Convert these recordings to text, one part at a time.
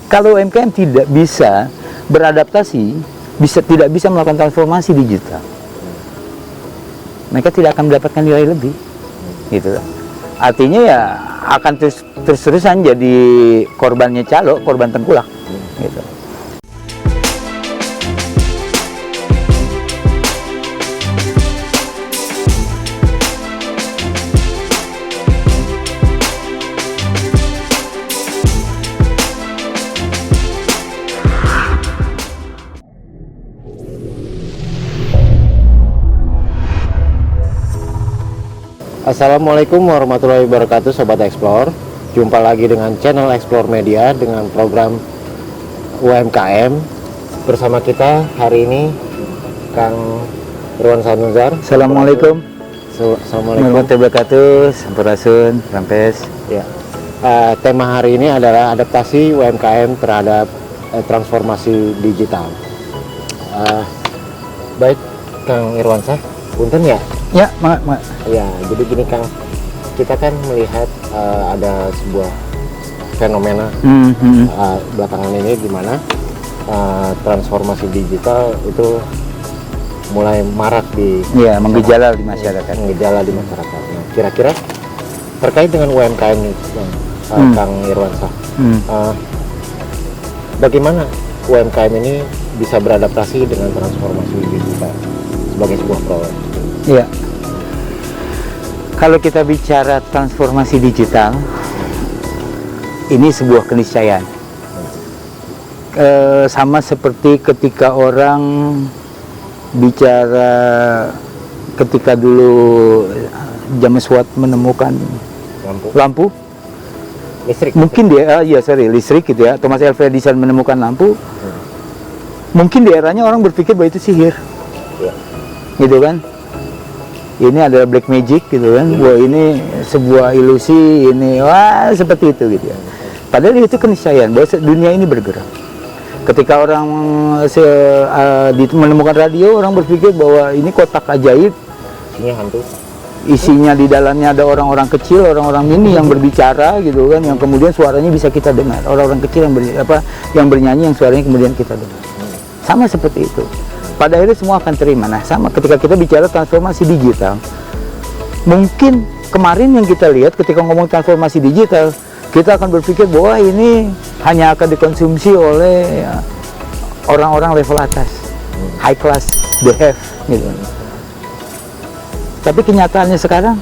Kalau UMKM tidak bisa beradaptasi, tidak bisa melakukan transformasi digital, mereka tidak akan mendapatkan nilai lebih, gitu. Artinya ya akan terus-terusan jadi korbannya calo, korban tengkulak, gitu. Assalamualaikum warahmatullahi wabarakatuh Sobat Explore. Jumpa lagi dengan channel Explore Media dengan program UMKM. Bersama kita hari ini Kang Irwan Sanuzar. Assalamualaikum. Assalamualaikum warahmatullahi wabarakatuh. Sampurasun, Rampes. Ya. Tema hari ini adalah adaptasi UMKM terhadap transformasi digital. Baik Kang Irwan punten ya. Ya, mak. Ya, jadi gini Kang, kita kan melihat ada sebuah fenomena belakangan ini di mana transformasi digital itu mulai marak menggejala di masyarakat. Nah, kira-kira terkait dengan UMKM ini, Kang Irwan bagaimana UMKM ini bisa beradaptasi dengan transformasi digital sebagai sebuah produk? Iya. Kalau kita bicara transformasi digital, ini sebuah keniscayaan. Sama seperti ketika orang bicara ketika dulu James Watt menemukan lampu. Listrik. Mungkin dia, listrik gitu ya. Thomas Alva Edison menemukan lampu. Mungkin di eranya orang berpikir bahwa itu sihir, gitu kan? Ini adalah black magic gitu kan, wah ini sebuah ilusi, ini wah seperti itu gitu ya. Padahal itu keniscayaan bahwa dunia ini bergerak. Ketika orang menemukan radio, orang berpikir bahwa ini kotak ajaib, isinya hantu, isinya di dalamnya ada orang-orang kecil, orang-orang mini yang berbicara gitu kan, yang kemudian suaranya bisa kita dengar, orang-orang kecil yang bernyanyi yang suaranya kemudian kita dengar. Sama seperti itu. Pada akhirnya semua akan terima. Nah, sama ketika kita bicara transformasi digital, mungkin kemarin yang kita lihat ketika ngomong transformasi digital, kita akan berpikir bahwa ini hanya akan dikonsumsi oleh orang-orang level atas, high class, the have, gitu. Tapi kenyataannya sekarang,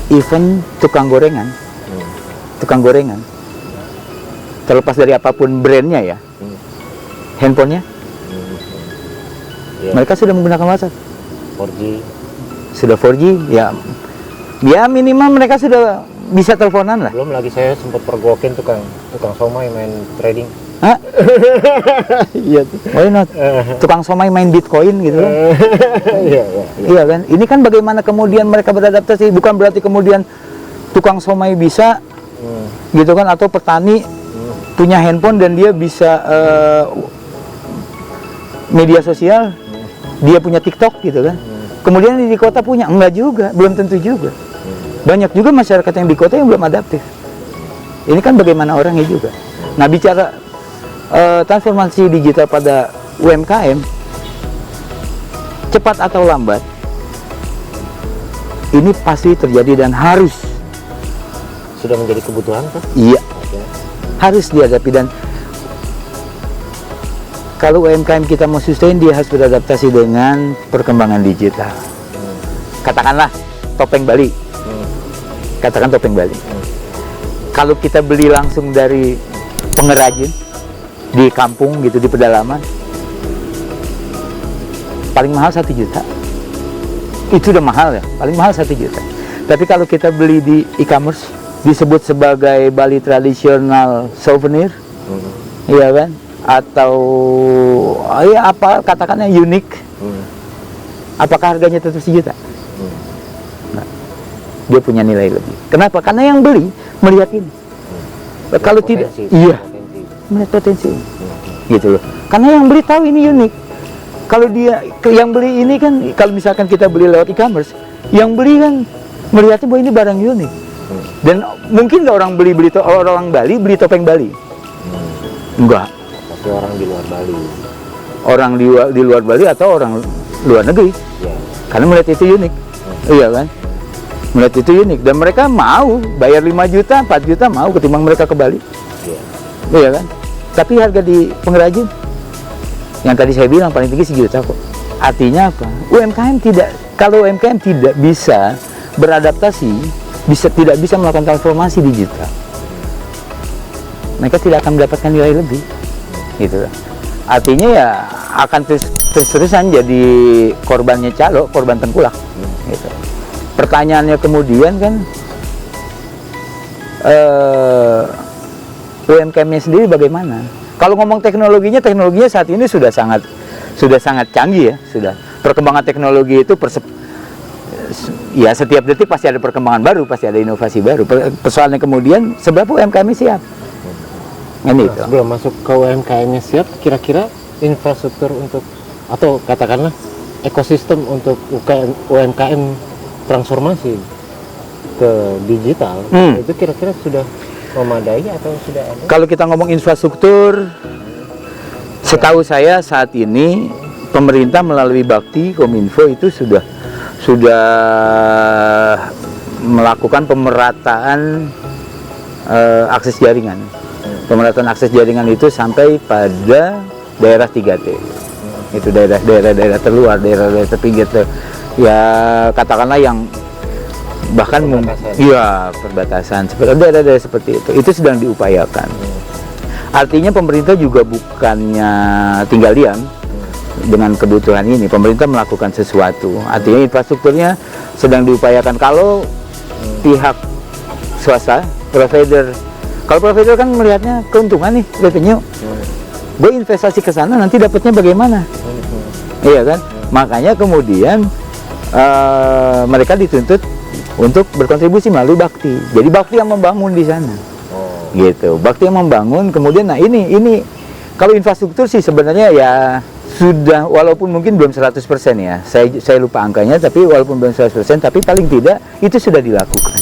even tukang gorengan, terlepas dari apapun brandnya ya, handphonenya, mereka sudah menggunakan WhatsApp. 4G. Sudah 4G, ya minimal mereka sudah bisa teleponan lah. Belum lagi saya sempat pergokin tukang somai main trading. Hah? Iya, why not? Tukang somai main Bitcoin gitu kan? Iya kan? Ini kan bagaimana kemudian mereka beradaptasi, bukan berarti kemudian tukang somai bisa, gitu kan, atau petani punya handphone dan dia bisa media sosial, dia punya TikTok gitu kan. Kemudian di kota punya, enggak juga, belum tentu juga. Banyak juga masyarakat yang di kota yang belum adaptif. Ini kan bagaimana orangnya juga. Nah, bicara transformasi digital pada UMKM, cepat atau lambat, ini pasti terjadi dan harus. Sudah menjadi kebutuhan kan? Iya. Harus dihadapi, dan kalau UMKM kita mau sustain, dia harus beradaptasi dengan perkembangan digital. Katakanlah topeng Bali. Katakan topeng Bali. Kalau kita beli langsung dari pengrajin di kampung gitu, di pedalaman, paling mahal 1 juta. Itu udah mahal ya, paling mahal 1 juta. Tapi kalau kita beli di e-commerce, disebut sebagai Bali tradisional souvenir, iya kan? Atau ya apa katakannya unik, apakah harganya tetap 1 juta? Nah, dia punya nilai lebih. Kenapa? Karena yang beli melihat ini. Kalau tidak, melihat potensi, gitu loh. Karena yang beli tahu ini unik. Kalau dia yang beli ini kan, kalau misalkan kita beli lewat e-commerce, yang beli kan melihatnya bahwa ini barang unik. Dan mungkin nggak orang orang Bali beli topeng Bali? Enggak. Tapi orang di luar Bali. Orang di luar Bali atau orang luar negeri? Ya. Karena melihat itu unik. Iya kan? Melihat itu unik dan mereka mau bayar 5 juta, 4 juta mau ketimbang mereka ke Bali. Iya kan? Tapi harga di pengrajin yang tadi saya bilang paling tinggi sejuta kok. Artinya apa? Kalau UMKM tidak bisa beradaptasi, tidak bisa melakukan transformasi digital, mereka tidak akan mendapatkan nilai lebih, gitu. Artinya ya akan terus-terusan jadi korbannya calo, korban tengkulak. Gitu. Pertanyaannya kemudian kan, UMKM-nya sendiri bagaimana? Kalau ngomong teknologinya saat ini sudah sangat canggih ya, sudah. Perkembangan teknologi itu ya setiap detik pasti ada perkembangan baru, pasti ada inovasi baru. Persoalannya kemudian seberapa UMKM-nya siap? Ini itu. Sebelum masuk ke UMKM-nya siap, kira-kira infrastruktur untuk atau katakanlah ekosistem untuk UMKM transformasi ke digital itu kira-kira sudah memadai atau sudah ada? Kalau kita ngomong infrastruktur, setahu saya saat ini pemerintah melalui Bakti Kominfo itu sudah melakukan pemerataan akses jaringan. Pemerataan akses jaringan itu sampai pada daerah 3T. Itu daerah terluar, daerah terpinggir, ya katakanlah yang bahkan perbatasan seperti daerah-daerah seperti itu sedang diupayakan. Artinya pemerintah juga bukannya tinggal diam dengan kebutuhan ini. Pemerintah melakukan sesuatu, artinya infrastrukturnya sedang diupayakan. Kalau pihak swasta, kalau provider kan melihatnya keuntungan nih, revenue, gue investasi ke sana nanti dapatnya bagaimana, iya kan? Makanya kemudian mereka dituntut untuk berkontribusi melalui Bakti. Jadi Bakti yang membangun di sana, gitu. Bakti yang membangun. Kemudian, nah ini kalau infrastruktur sih sebenarnya ya sudah, walaupun mungkin belum 100% ya, saya lupa angkanya, tapi walaupun belum 100%, tapi paling tidak itu sudah dilakukan.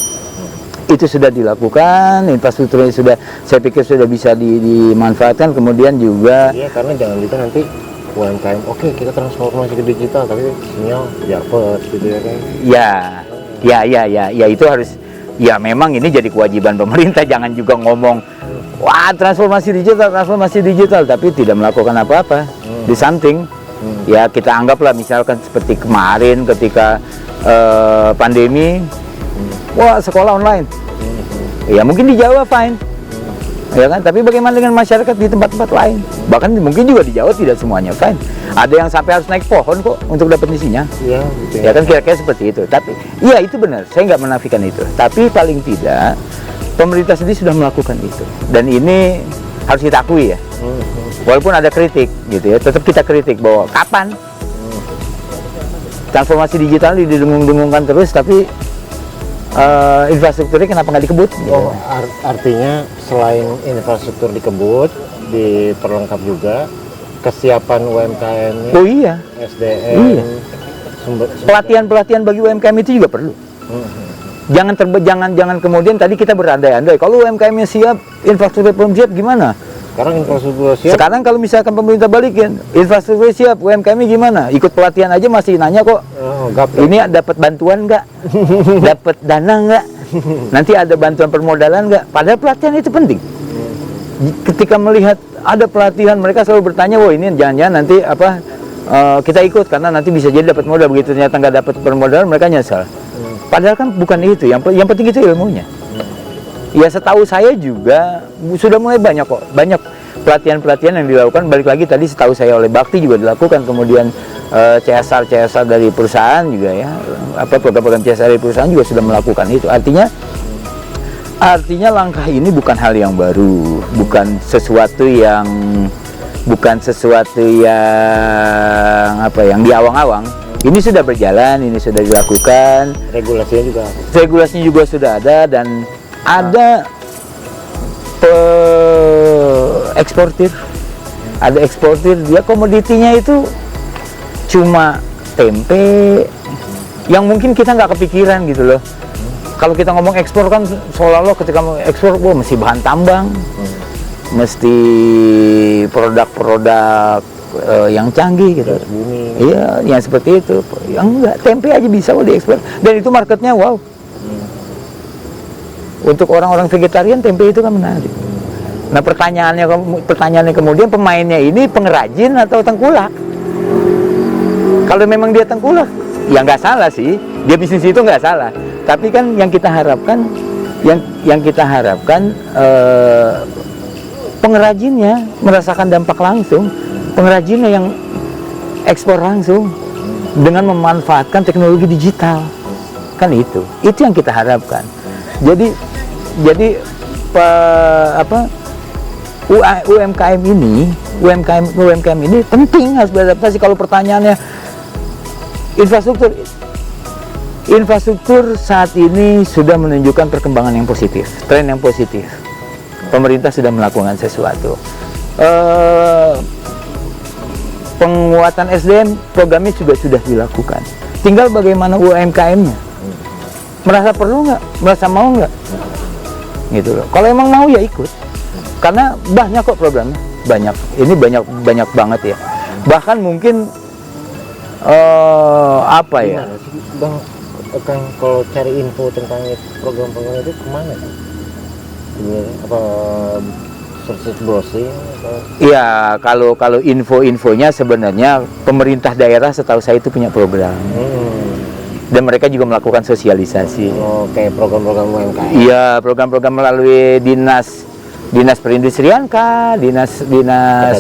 Itu sudah dilakukan, infrastrukturnya sudah, saya pikir sudah bisa dimanfaatkan. Kemudian juga karena jangan gitu nanti UMKM kita transformasi ke digital tapi sinyal dapat gitu ya kan. Ya itu harus, ya memang ini jadi kewajiban pemerintah. Jangan juga ngomong wah transformasi digital tapi tidak melakukan apa-apa. Di samping ya kita anggaplah misalkan seperti kemarin ketika pandemi, wah sekolah online, ya mungkin di Jawa fine, ya kan, tapi bagaimana dengan masyarakat di tempat-tempat lain? Bahkan mungkin juga di Jawa tidak semuanya fine, ada yang sampai harus naik pohon kok untuk dapat isinya, ya kan, kira-kira seperti itu. Tapi iya itu benar, saya nggak menafikan itu, tapi paling tidak pemerintah sendiri sudah melakukan itu, dan ini harus kita akui ya. Walaupun ada kritik gitu ya, tetap kita kritik bahwa kapan transformasi digital didengung-dengungkan terus, tapi infrastrukturnya kenapa nggak dikebut? Oh, artinya selain infrastruktur dikebut, diperlengkap juga kesiapan UMKM. Oh iya. SDM. Iya. Pelatihan bagi UMKM itu juga perlu. Jangan kemudian tadi kita berandai-andai kalau UMKM-nya siap, infrastruktur belum siap gimana? Sekarang infrastruktur siap. Sekarang kalau misalkan pemerintah balikin, infrastruktur siap, UMKM gimana? Ikut pelatihan aja masih nanya kok. Ini dapat bantuan nggak? Dapat dana nggak? Nanti ada bantuan permodalan nggak? Padahal pelatihan itu penting. Ketika melihat ada pelatihan, mereka selalu bertanya, wah ini jangan-jangan nanti kita ikut karena nanti bisa jadi dapat modal. Begitu ternyata nggak dapat permodalan, mereka nyesal. Padahal kan bukan itu. Yang penting itu ilmunya. Ya setahu saya juga sudah mulai banyak pelatihan-pelatihan yang dilakukan. Balik lagi tadi setahu saya oleh Bakti juga dilakukan. Kemudian CSR dari perusahaan juga ya, program-program CSR dari perusahaan juga sudah melakukan itu. Artinya langkah ini bukan hal yang baru, bukan sesuatu yang yang diawang-awang. Ini sudah berjalan, ini sudah dilakukan. Regulasinya juga sudah ada, dan ada eksportir, dia komoditinya itu cuma tempe yang mungkin kita nggak kepikiran gitu loh. Kalau kita ngomong ekspor kan seolah-olah ketika mau ekspor, wah mesti bahan tambang, mesti produk-produk yang canggih gitu. Iya, yang seperti itu. Yang enggak, tempe aja bisa kok diekspor. Dan itu marketnya wow. Untuk orang-orang vegetarian tempe itu kan menarik. Nah pertanyaannya kemudian pemainnya ini pengrajin atau tengkulak? Kalau memang dia tengkulak, ya nggak salah sih. Dia bisnis itu nggak salah. Tapi kan yang kita harapkan, pengrajinnya merasakan dampak langsung. Pengrajinnya yang ekspor langsung dengan memanfaatkan teknologi digital. Kan itu yang kita harapkan. Jadi UMKM ini penting harus beradaptasi. Kalau pertanyaannya infrastruktur saat ini sudah menunjukkan perkembangan yang positif, tren yang positif. Pemerintah sudah melakukan sesuatu. Penguatan SDM programnya juga sudah dilakukan. Tinggal bagaimana UMKM-nya. Merasa perlu nggak? Merasa mau nggak? Gitu loh. Kalau emang mau ya ikut. Karena banyak kok programnya, banyak. Ini banyak banget ya. Bahkan mungkin Gimana sih, Bang, Kang, kalau cari info tentang program-program itu kemana sih? Apa search browsing? Iya, kalau info-infonya sebenarnya pemerintah daerah setahu saya itu punya program. Dan mereka juga melakukan sosialisasi. Oh, kayak program-program UMKM. Iya, program-program melalui dinas perindustrian kah, dinas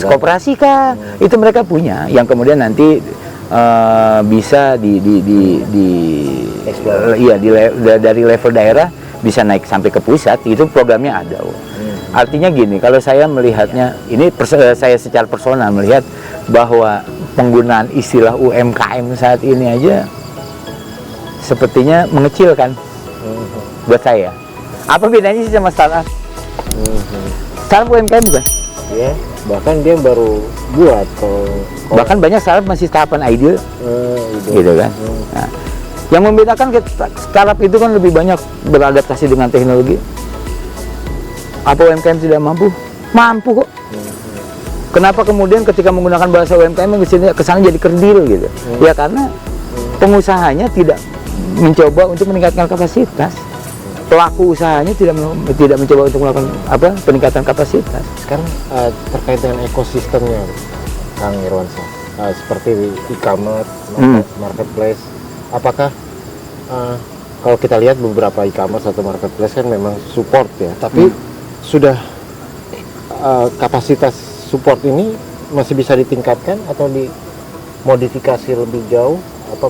koperasi kah, itu mereka punya. Yang kemudian nanti bisa dari level daerah bisa naik sampai ke pusat. Itu programnya ada. Artinya gini, kalau saya melihatnya, ini saya secara personal melihat bahwa penggunaan istilah UMKM saat ini aja sepertinya mengecilkan buat saya. Apa bedanya sih sama startup? Startup UMKM bukan? Iya, bahkan dia baru buat. Bahkan banyak startup masih tahapan ide, gitu kan. Nah, yang membedakan startup itu kan lebih banyak beradaptasi dengan teknologi. Apa UMKM tidak mampu? Mampu kok. Kenapa kemudian ketika menggunakan bahasa UMKM kesannya jadi kerdil gitu? Ya karena pengusahanya tidak mencoba untuk meningkatkan kapasitas. Pelaku usahanya tidak mencoba untuk melakukan peningkatan kapasitas. Sekarang terkait dengan ekosistemnya, Kang Irwansyah, seperti e-commerce, marketplace, apakah kalau kita lihat beberapa e-commerce atau marketplace kan memang support ya, tapi sudah kapasitas support ini masih bisa ditingkatkan atau dimodifikasi lebih jauh, apa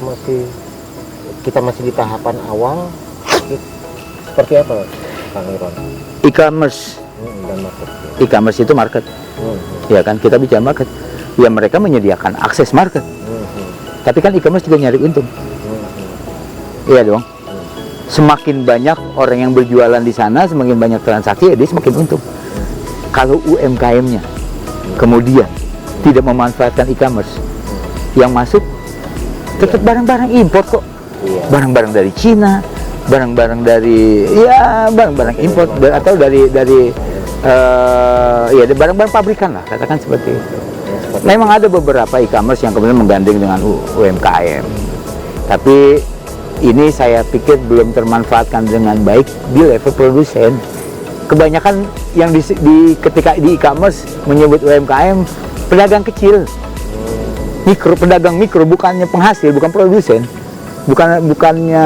kita masih di tahapan awal? Seperti apa, Kang Irwan? E-commerce, dan marketplace. E-commerce itu market, ya kan? Kita bicara market, ya mereka menyediakan akses market. Tapi kan e-commerce juga nyari untung, iya dong. Semakin banyak orang yang berjualan di sana, semakin banyak transaksi, ya dia semakin untung. Kalau UMKM-nya kemudian tidak memanfaatkan e-commerce, yang masuk tetap barang-barang import kok, barang-barang dari Cina, barang-barang dari barang-barang import atau dari barang-barang pabrikan lah, katakan seperti itu. Memang ada beberapa e-commerce yang kemudian menggandeng dengan UMKM, tapi ini saya pikir belum termanfaatkan dengan baik di level produsen. Kebanyakan yang ketika di e-commerce menyebut UMKM pedagang kecil, pedagang mikro, bukannya penghasil, bukan produsen. Bukannya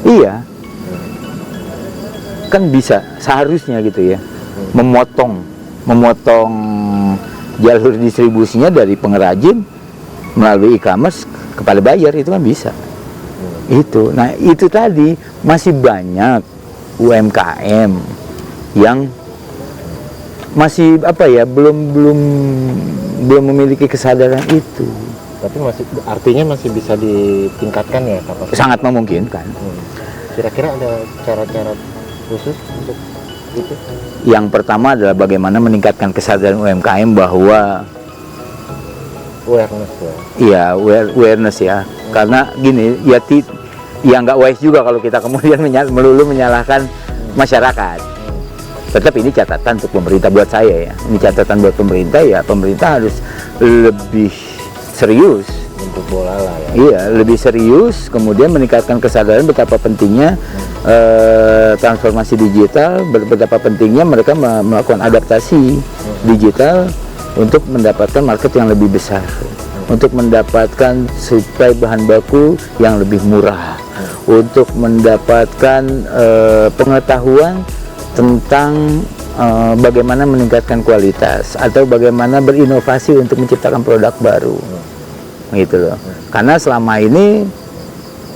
iya, kan bisa seharusnya gitu ya, memotong jalur distribusinya dari pengrajin melalui e-commerce kepada buyer, itu kan bisa. Itu, nah itu tadi masih banyak UMKM yang masih belum memiliki kesadaran itu. Tapi artinya masih bisa ditingkatkan ya kapasitas? Sangat memungkinkan. Kira-kira ada cara-cara khusus untuk itu? Yang pertama adalah bagaimana meningkatkan kesadaran UMKM bahwa awareness ya. Iya, awareness ya. Karena gini, ya ya nggak wise juga kalau kita kemudian melulu menyalahkan masyarakat. Tetap ini catatan untuk pemerintah buat saya ya. Ini catatan buat pemerintah ya. Pemerintah harus lebih serius. Untuk bola lah ya. Iya, lebih serius. Kemudian meningkatkan kesadaran betapa pentingnya transformasi digital. Betapa pentingnya mereka melakukan adaptasi digital untuk mendapatkan market yang lebih besar. Untuk mendapatkan suplai bahan baku yang lebih murah. Untuk mendapatkan pengetahuan tentang bagaimana meningkatkan kualitas atau bagaimana berinovasi untuk menciptakan produk baru, gitu loh. Karena selama ini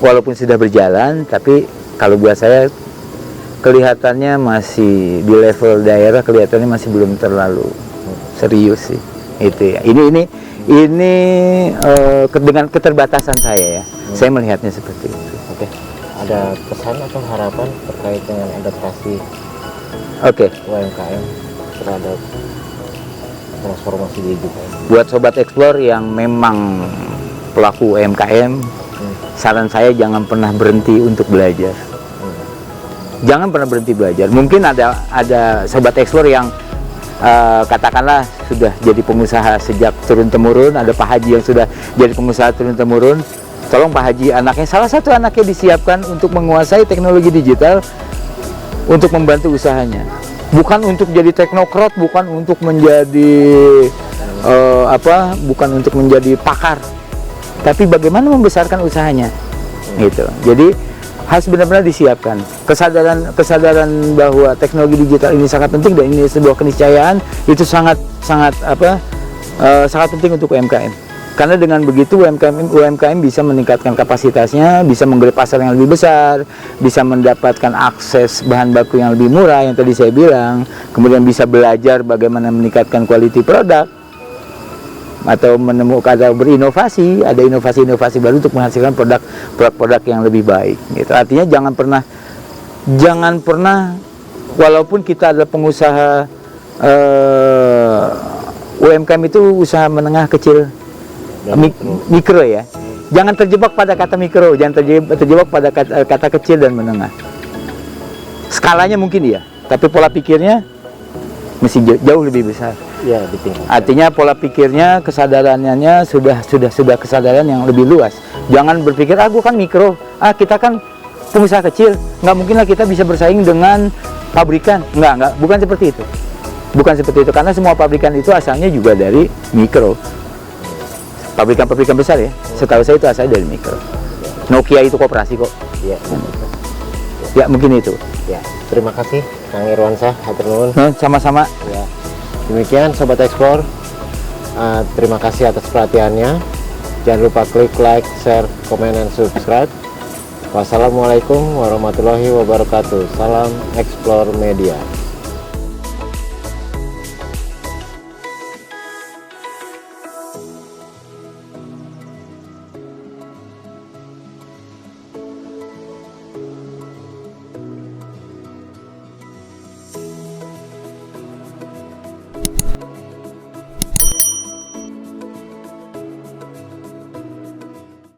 walaupun sudah berjalan, tapi kalau buat saya kelihatannya masih di level daerah, kelihatannya masih belum terlalu serius sih. Itu ya. Ini dengan keterbatasan saya ya, saya melihatnya seperti itu. Oke, ada pesan atau harapan terkait dengan adaptasi UMKM terhadap transformasi digital? Buat Sobat Explore yang memang pelaku UMKM, saran saya jangan pernah berhenti untuk belajar. Jangan pernah berhenti belajar. Mungkin ada Sobat Explore yang katakanlah sudah jadi pengusaha sejak turun-temurun, ada Pak Haji yang sudah jadi pengusaha turun-temurun. Tolong Pak Haji, salah satu anaknya disiapkan untuk menguasai teknologi digital untuk membantu usahanya, bukan untuk jadi teknokrat, bukan untuk menjadi bukan untuk menjadi pakar, tapi bagaimana membesarkan usahanya, gitu. Jadi harus benar-benar disiapkan kesadaran bahwa teknologi digital ini sangat penting dan ini sebuah keniscayaan, itu sangat penting untuk UMKM. Karena dengan begitu UMKM bisa meningkatkan kapasitasnya, bisa menggali pasar yang lebih besar, bisa mendapatkan akses bahan baku yang lebih murah yang tadi saya bilang, kemudian bisa belajar bagaimana meningkatkan quality produk, atau menemukan atau berinovasi, ada inovasi-inovasi baru untuk menghasilkan produk-produk yang lebih baik. Gitu. Artinya jangan pernah walaupun kita adalah pengusaha UMKM itu usaha menengah kecil. Mikro ya, jangan terjebak pada kata mikro, jangan terjebak pada kata kecil dan menengah. Skalanya mungkin iya, tapi pola pikirnya mesti jauh lebih besar. Ya, artinya pola pikirnya, kesadarannya sudah kesadaran yang lebih luas. Jangan berpikir gua kan mikro, kita kan pengusaha kecil, nggak mungkin lah kita bisa bersaing dengan pabrikan. Nggak, bukan seperti itu. Bukan seperti itu, karena semua pabrikan itu asalnya juga dari mikro. Pabrikan-pabrikan besar ya, setahu saya itu asalnya dari mikro. Nokia itu koperasi kok. Ya, ya mungkin itu. Ya, terima kasih Kang Irwansyah, hatur nuhun. Sama-sama. Ya, demikian Sobat Explore. Terima kasih atas perhatiannya. Jangan lupa klik like, share, komen, dan subscribe. Wassalamualaikum warahmatullahi wabarakatuh. Salam Explore Media.